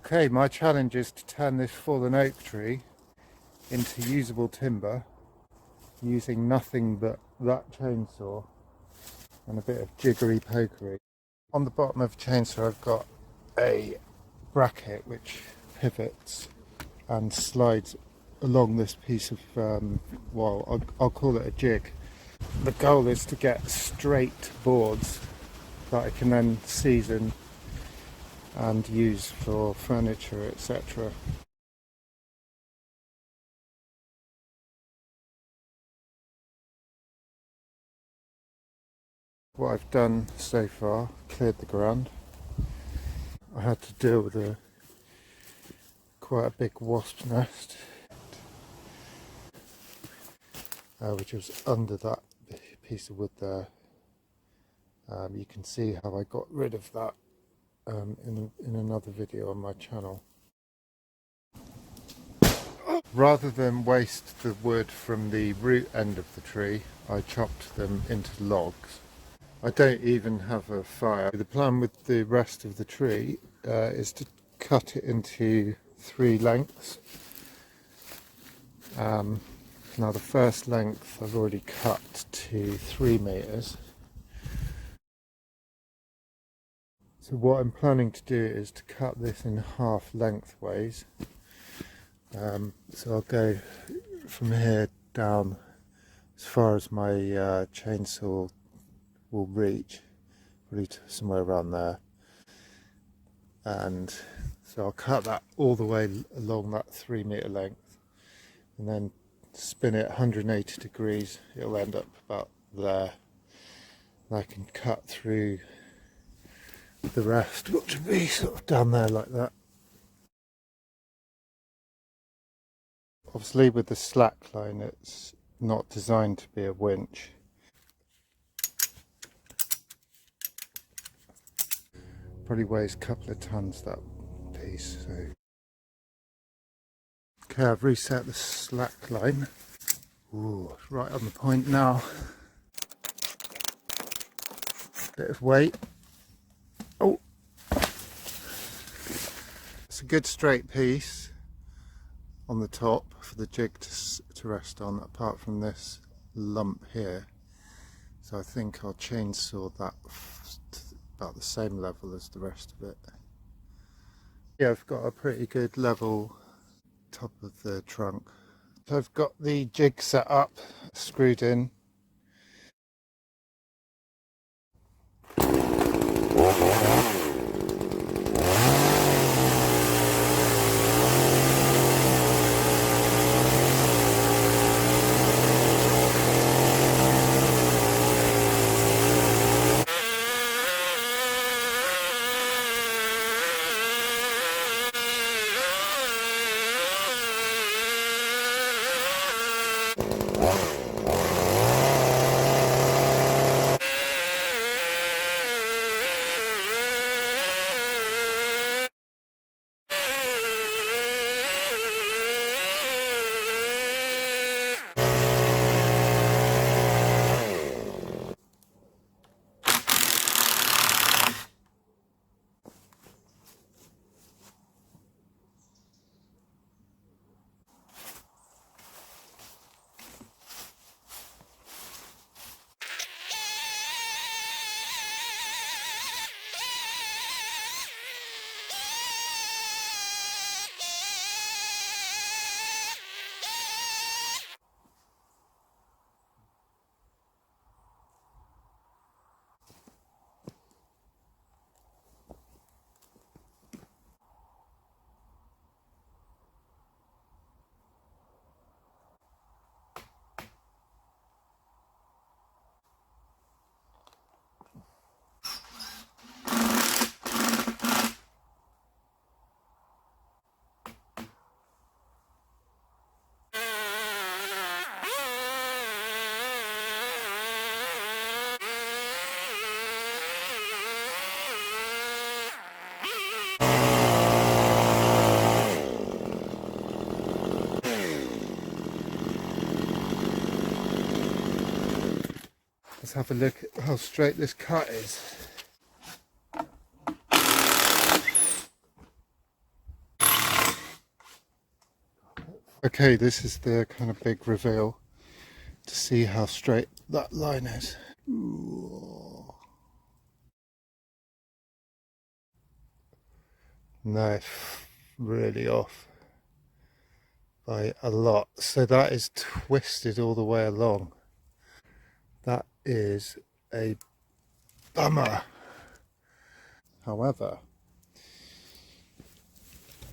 Okay, my challenge is to turn this fallen oak tree into usable timber using nothing but that chainsaw and a bit of jiggery pokery. On the bottom of the chainsaw I've got a bracket which pivots and slides along this piece of, I'll call it a jig. The goal is to get straight boards that I can then season and use for furniture, etc. What I've done so far, cleared the ground. I had to deal with quite a big wasp nest, which was under that piece of wood there. You can see how I got rid of that in another video on my channel. Rather than waste the wood from the root end of the tree, I chopped them into logs. I don't even have a fire. The plan with the rest of the tree is to cut it into 3 lengths. Now the first length I've already cut to 3 meters. So what I'm planning to do is to cut this in half lengthways. So I'll go from here down as far as my chainsaw will reach, probably somewhere around there. And so I'll cut that all the way along that 3 meter length and then spin it 180 degrees. It'll end up about there. And I can cut through the rest, which will be sort of down there like that. Obviously with the slack line it's not designed to be a winch. Probably weighs a couple of tons, that piece. So. Okay, I've reset the slack line. Ooh, right on the point now. Bit of weight. Oh! It's a good straight piece on the top for the jig to rest on, apart from this lump here. So I think I'll chainsaw that to about the same level as the rest of it. Yeah, I've got a pretty good level top of the trunk. So I've got the jig set up, screwed in. Let's have a look at how straight this cut is. Okay, this is the kind of big reveal to see how straight that line is. Ooh. No, really off by a lot. So that is twisted all the way along. That is a bummer. However,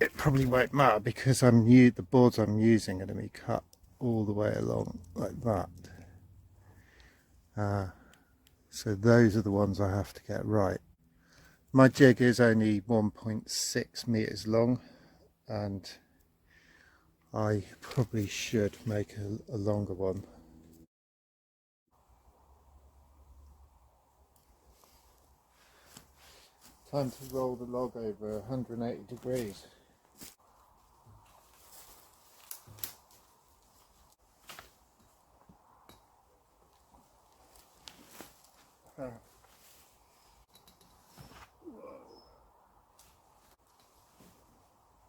it probably won't matter because the boards I'm using are going to be cut all the way along like that. So those are the ones I have to get right. My jig is only 1.6 meters long, and I probably should make a longer one. Time to roll the log over 180 degrees.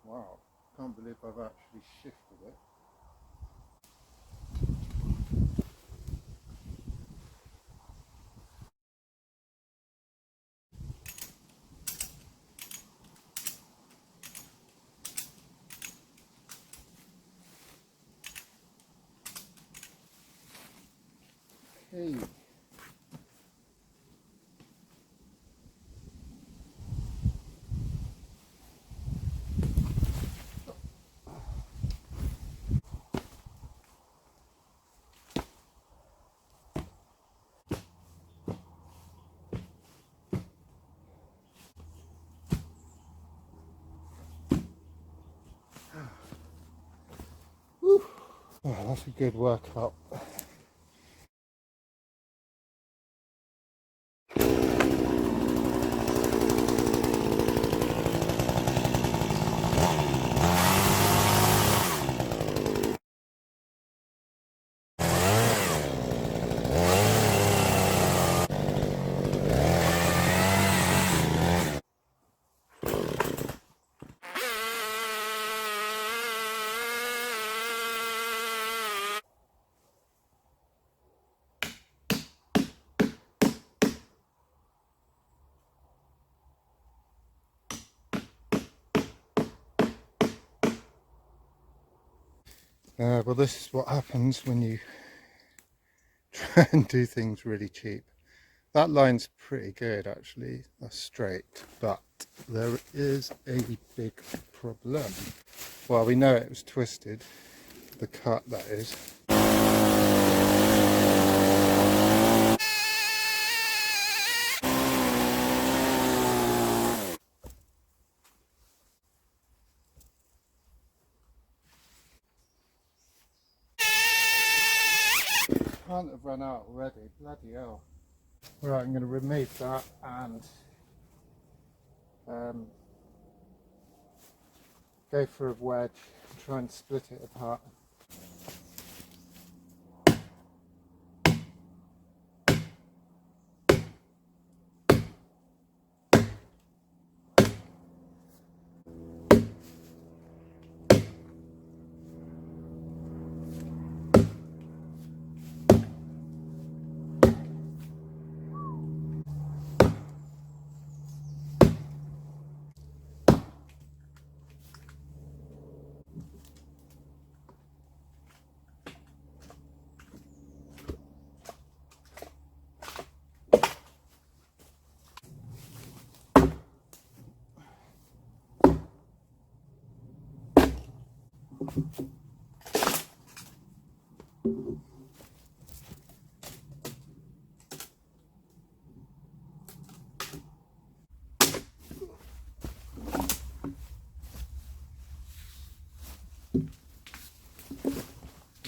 Wow, can't believe I've actually shifted it. Hey. Whew. Oh, that's a good workout. Well, this is what happens when you try and do things really cheap. That line's pretty good actually, that's straight, but there is a big problem. Well, we know it was twisted, the cut that is. Can't have run out already, bloody hell. Right, I'm going to remove that and go for a wedge and try and split it apart.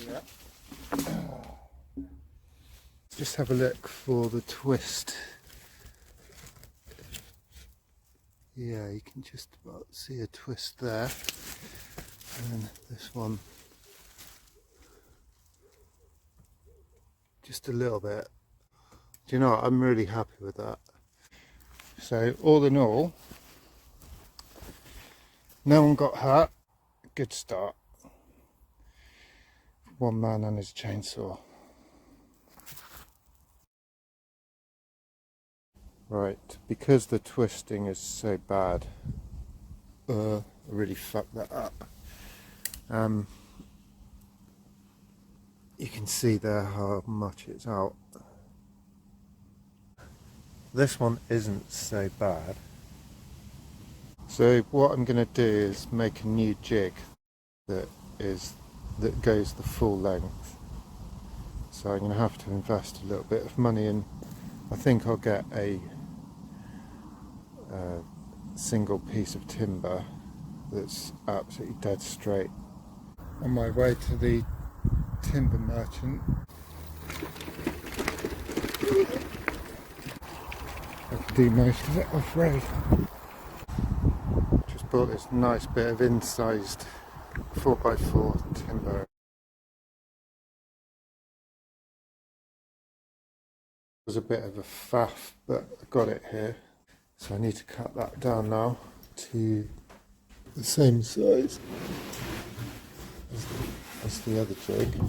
Yeah. Just have a look for the twist. Yeah, you can just about see a twist there, and this one just a little bit. Do you know what? I'm really happy with that. So all in all, no one got hurt. Good start. one man and his chainsaw. Right, because the twisting is so bad, I really fucked that up. You can see there how much it's out. This one isn't so bad. So what I'm going to do is make a new jig that goes the full length. So I'm going to have to invest a little bit of money in. I think I'll get a single piece of timber that's absolutely dead straight. On my way to the timber merchant, I can do most of it off-road. Just bought this nice bit of incised 4x4 timber. It was a bit of a faff, but I got it here. So I need to cut that down now to the same size as the other jig.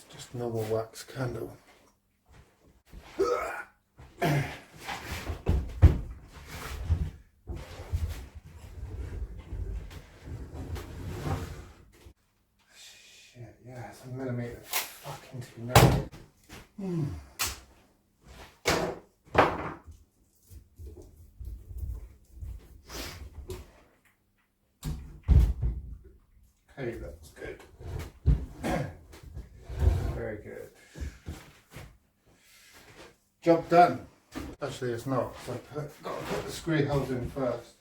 Just normal wax candle. Shit, yeah, it's a millimetre fucking too narrow. Okay, that's good. Very good. Job done. Actually, it's not. So I've got to put the screw holes in first.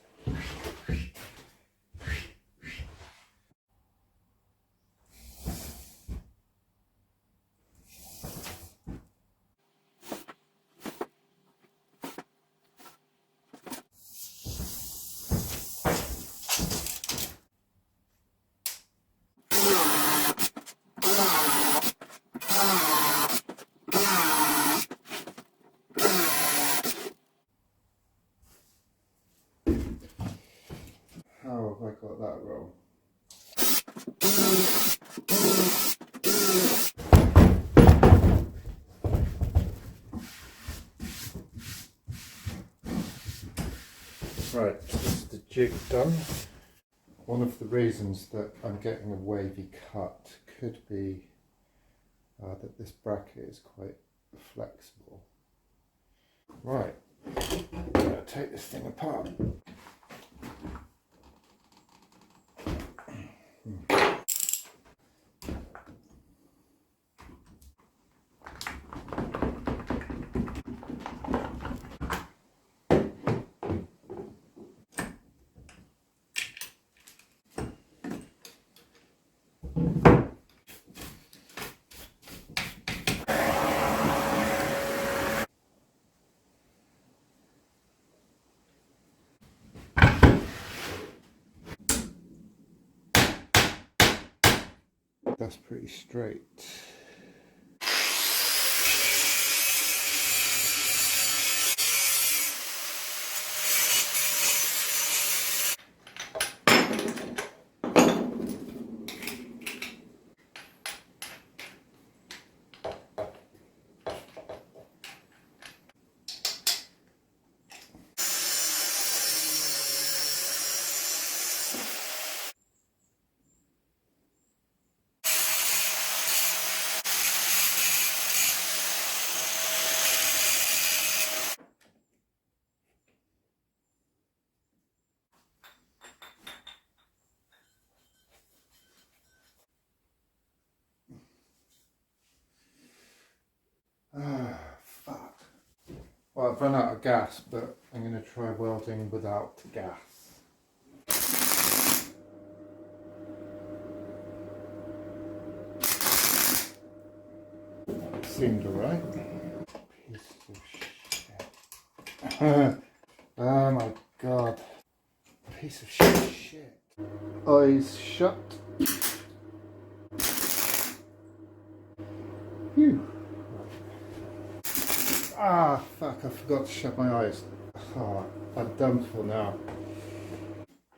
How have I got that wrong? Right, this is the jig done. One of the reasons that I'm getting a wavy cut could be that this bracket is quite flexible. Right, I'm going to take this thing apart. That's pretty straight. Well, I've run out of gas, but I'm going to try welding without gas. That seemed alright. Piece of shit. Oh my god. Piece of shit. Eyes shut. Phew. Ah, fuck, I forgot to shut my eyes. Oh, I'm done for now.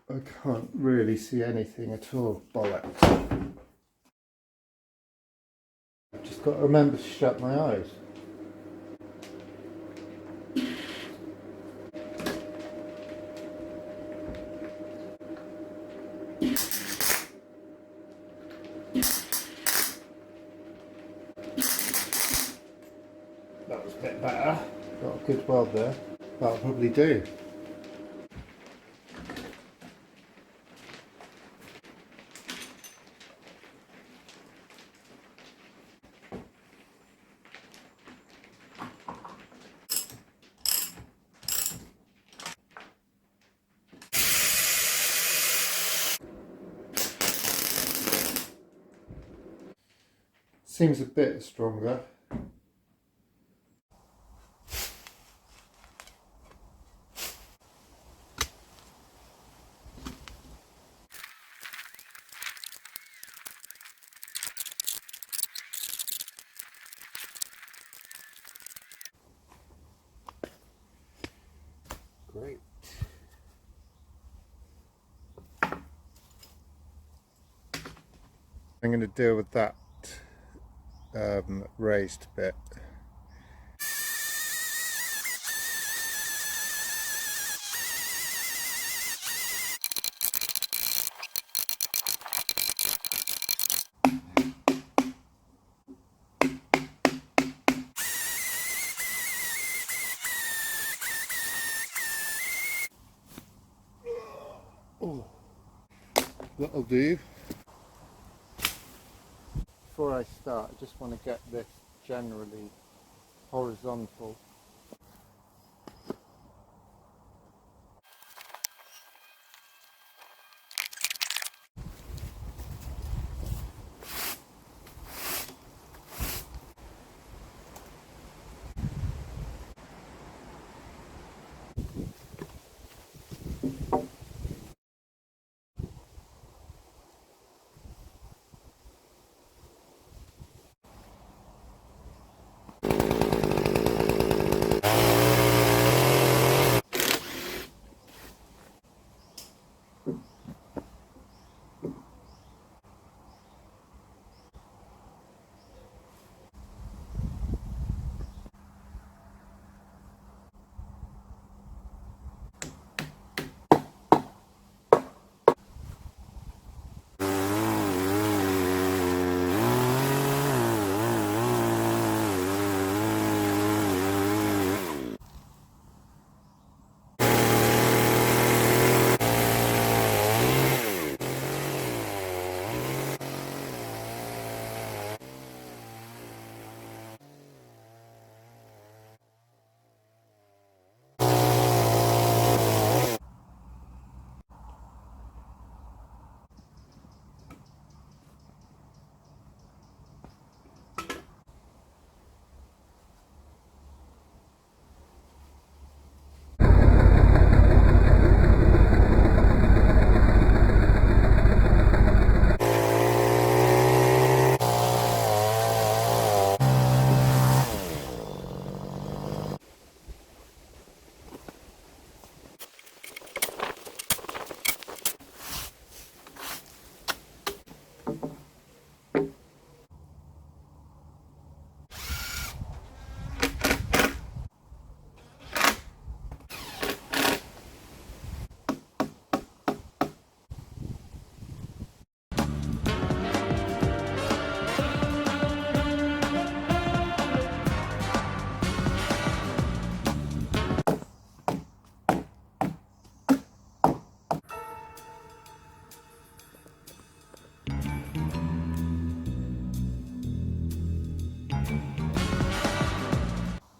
I can't really see anything at all. Bollocks. I've just got to remember to shut my eyes. That was a bit better. Got a good weld there. That'll probably do. Seems a bit stronger. Great. I'm going to deal with that raised bit. Oh, that'll do. Before I start, I just want to get this generally horizontal.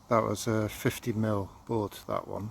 That was a 50mm board, that one.